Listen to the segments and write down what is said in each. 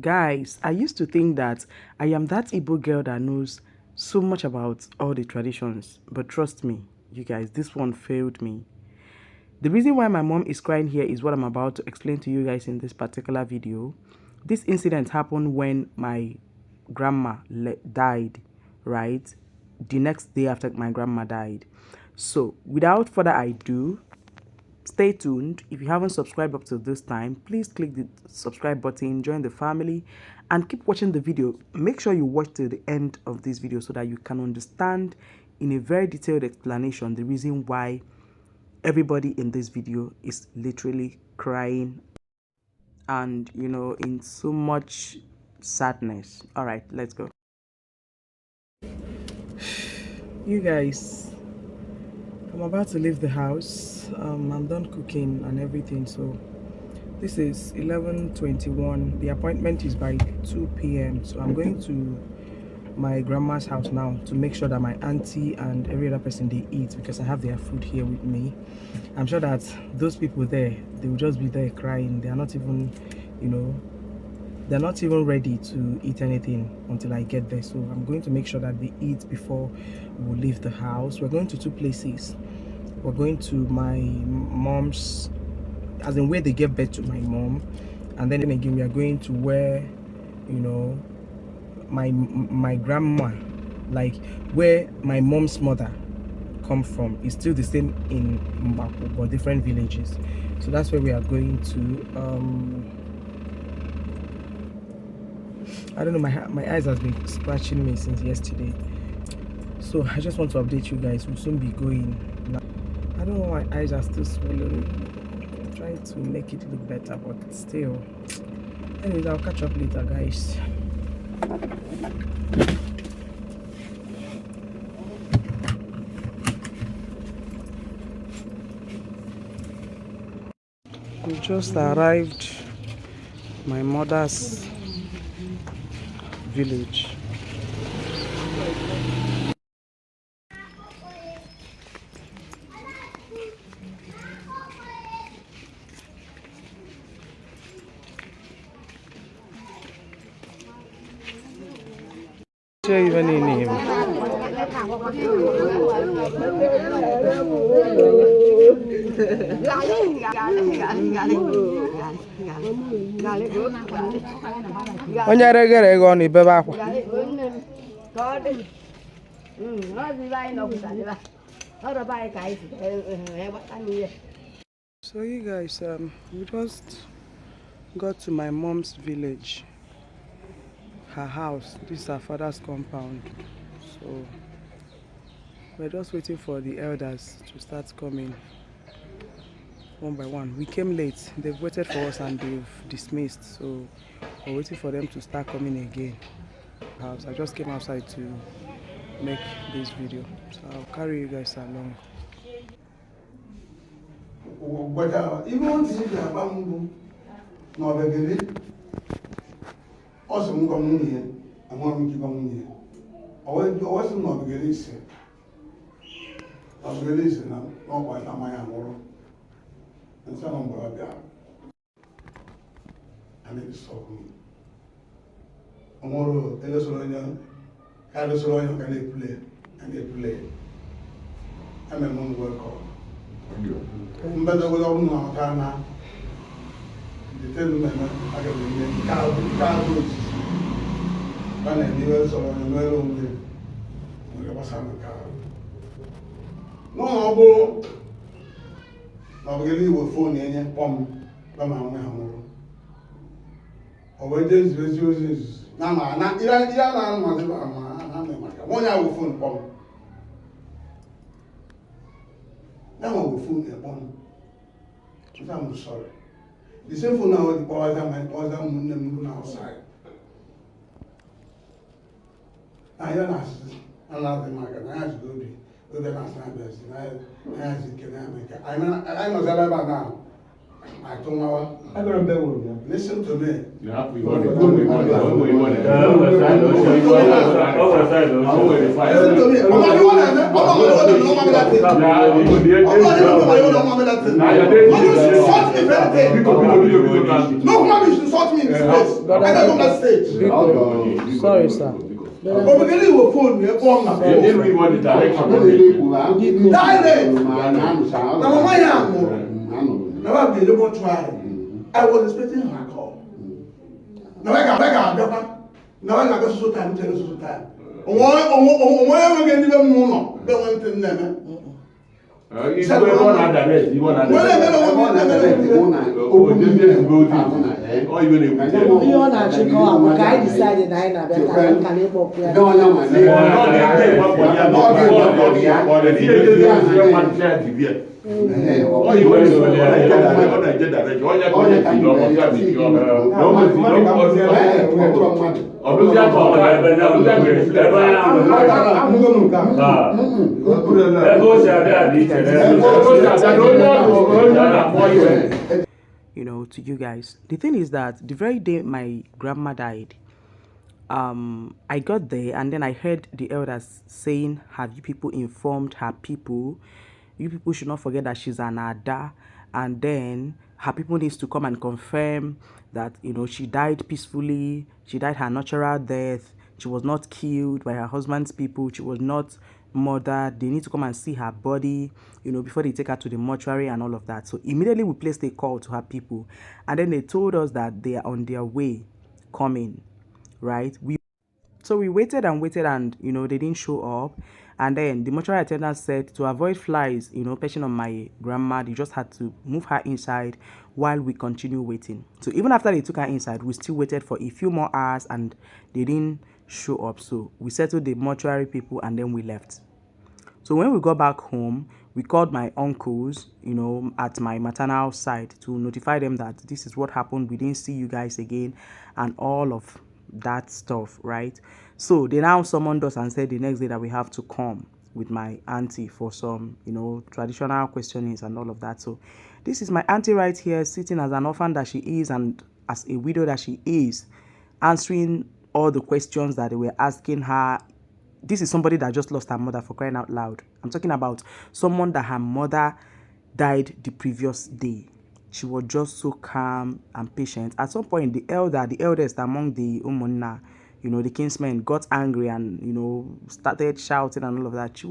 Guys, I used to think that I am that Igbo girl that knows so much about all the traditions, but trust me, you guys, this one failed me. The reason why my mom is crying here is what I'm about to explain to you guys in this particular video. This incident happened when my grandma died, right? The next day after my grandma died. So, without further ado, stay tuned. If you haven't subscribed up to this time, please click the subscribe button, join the family, and keep watching the video. Make sure you watch till the end of this video so that you can understand in a very detailed explanation the reason why everybody in this video is literally crying and, you know, in so much sadness. All right, let's go. You guys, I'm about to leave the house. I'm done cooking and everything, so this is 11:21. The appointment is by 2 p.m. So I'm going to my grandma's house now to make sure that my auntie and every other person they eat, because I have their food here with me. I'm sure that those people there, they will just be there crying. They are not even, you know, they're not even ready to eat anything until I get there. So I'm going to make sure that they eat before we leave the house. We're going to two places. We're going to my mom's, as in where they gave birth to my mom, and then again we are going to where, you know, my grandma, like where my mom's mother come from. It's still the same in Mbako, but different villages. So that's where we are going to. I don't know, my eyes has been scratching me since yesterday, so I just want to update you guys. We'll soon be going now. I don't know why my eyes are still swollen. I'm trying to make it look better, but still. Anyways, I'll catch up later, guys. We just arrived my mother's village. Even in him. Onye regere ego na ibebe akwa. So you guys, we just got to my mom's village, her house. This is her father's compound. So we're just waiting for the elders to start coming one by one. We came late. They've waited for us and they've dismissed. So we're waiting for them to start coming again. I just came outside to make this video. So I'll carry you guys along. I'm sorry. The same for now, the powers that my powers that moon outside. I don't ask, I'm not the market, I have to go to the national best, I have to get America. I know that now. I told my I got a bell with you. Listen to me. You have to Listen to me. I'm not the one sorry, sir. I was expecting her call. Now I got now I got so time, so time. Why again even more? Don't want to name. You said one other you want to or even if you want to call a guy decided I you know, to you guys. The thing is that the very day my grandma died, I got there and then I heard the elders saying, have you people informed her people? You people should not forget that she's an Ada, and then her people needs to come and confirm that, you know, she died peacefully, she died her natural death, she was not killed by her husband's people, she was not murdered. They need to come and see her body, you know, before they take her to the mortuary and all of that. So immediately we placed a call to her people, and then they told us that they are on their way coming, right? So we waited and waited, and you know, they didn't show up. And then the mortuary attendant said to avoid flies, you know, perching on my grandma, they just had to move her inside while we continue waiting. So even after they took her inside, we still waited for a few more hours and they didn't show up. So we settled the mortuary people and then we left. So when we got back home, we called my uncles, you know, at my maternal side to notify them that this is what happened. We didn't see you guys again and all of that stuff, right? So they now summoned us and said the next day that we have to come with my auntie for some, you know, traditional questionings and all of that. So this is my auntie right here, sitting as an orphan that she is and as a widow that she is, answering all the questions that they were asking her. This is somebody that just lost her mother, for crying out loud. I'm talking about someone that her mother died the previous day. She was just so calm and patient. At some point, the eldest among the Umunna, you know, the kinsmen, got angry and, you know, started shouting and all of that. She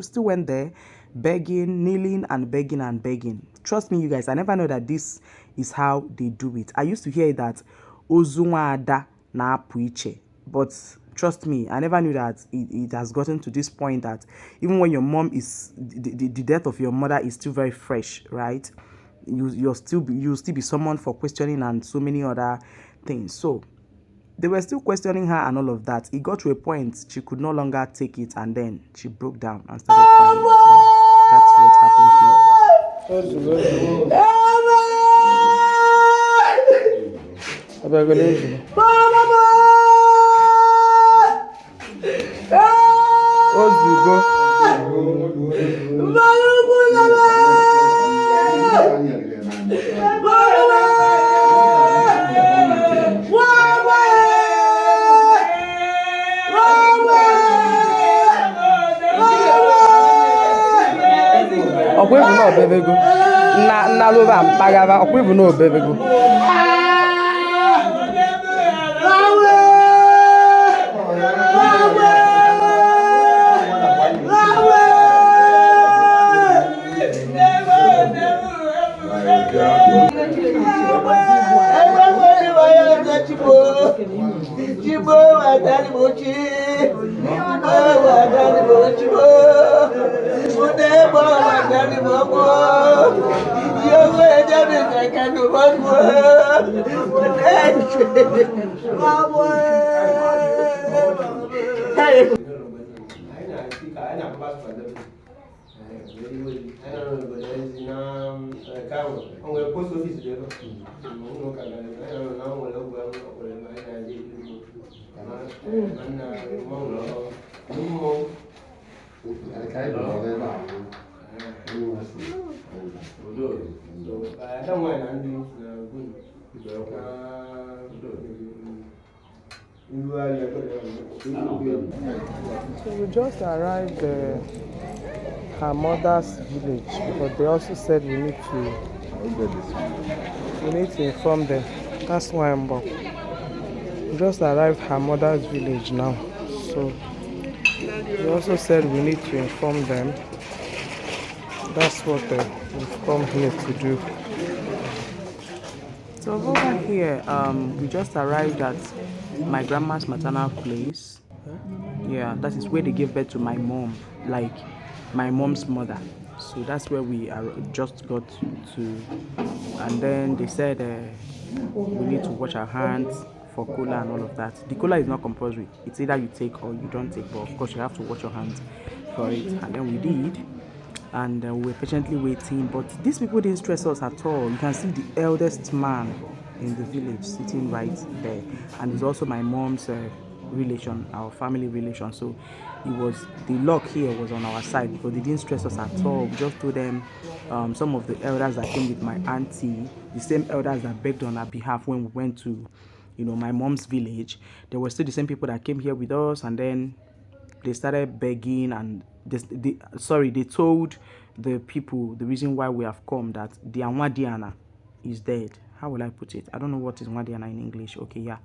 still went there begging, kneeling and begging and begging. Trust me, you guys, I never know that this is how they do it. I used to hear that Ozunwada na puiche, but trust me, I never knew that it has gotten to this point that even when your mom is, the death of your mother is still very fresh, right? You'll still be summoned for questioning and so many other things. So they were still questioning her and all of that. It got to a point she could no longer take it, and then she broke down and started crying. Yeah, that's what happened here. Okwevu no bebego na lova mpagava okwevu no bebego So we just arrived her mother's village because they also said we need to inform them. That's why I'm back. We just arrived her mother's village now. So they also said we need to inform them. That's what we've come here to do. So over here, we just arrived at my grandma's maternal place. Yeah, that is where they gave birth to my mom, like my mom's mother. So that's where we are just got to, and then they said we need to wash our hands for cola and all of that. The cola is not compulsory. It's either you take or you don't take, but of course you have to wash your hands for it. And then we did, and we were patiently waiting. But these people didn't stress us at all. You can see the eldest man in the village sitting right there, and it's also my mom's relation, our family relation. So it was, the luck here was on our side because they didn't stress us at all. We just told them, some of the elders that came with my auntie, the same elders that begged on our behalf when we went to, my mom's village, there were still the same people that came here with us, and then they started begging, and they told the people the reason why we have come, that the Anwadiana is dead. How will I put it? I don't know what is Nwadiana in English. Okay, yeah.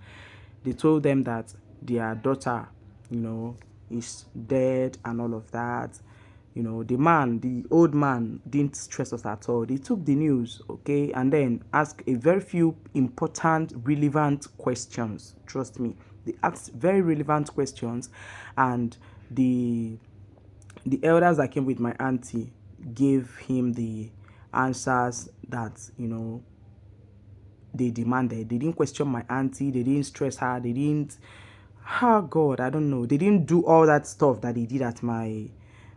They told them that their daughter, is dead and all of that. The old man didn't stress us at all. They took the news, okay, and then asked a very few important, relevant questions. Trust me. They asked very relevant questions, and the elders that came with my auntie gave him the answers that they demanded. They didn't question my auntie. They didn't stress her. They didn't. Oh God, I don't know. They didn't do all that stuff that they did at my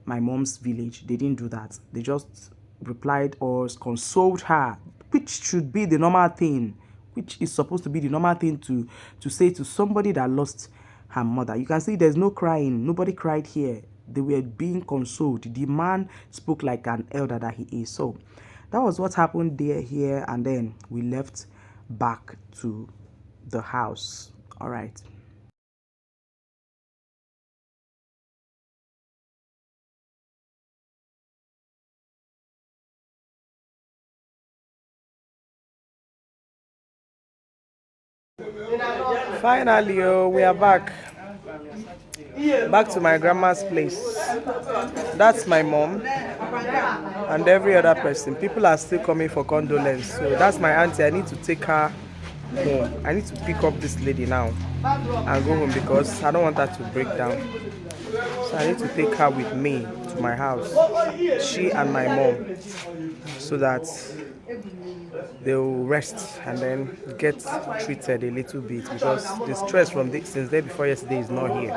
mom's village. They didn't do that. They just replied or consoled her, which should be the normal thing, which is supposed to be the normal thing to say to somebody that lost her mother. You can see there's no crying. Nobody cried here. They were being consoled. The man spoke like an elder that he is. So that was what happened here, and then we left back to the house. All right. Finally, we are back to my grandma's place. That's my mom and every other person. People are still coming for condolence. So that's my auntie. I need to take her home. I need to pick up this lady now and go home because I don't want her to break down. So I need to take her with me to my house, she and my mom, so that they'll rest and then get treated a little bit because the stress from since day before yesterday is not here.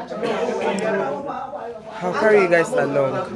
I'll carry you guys along.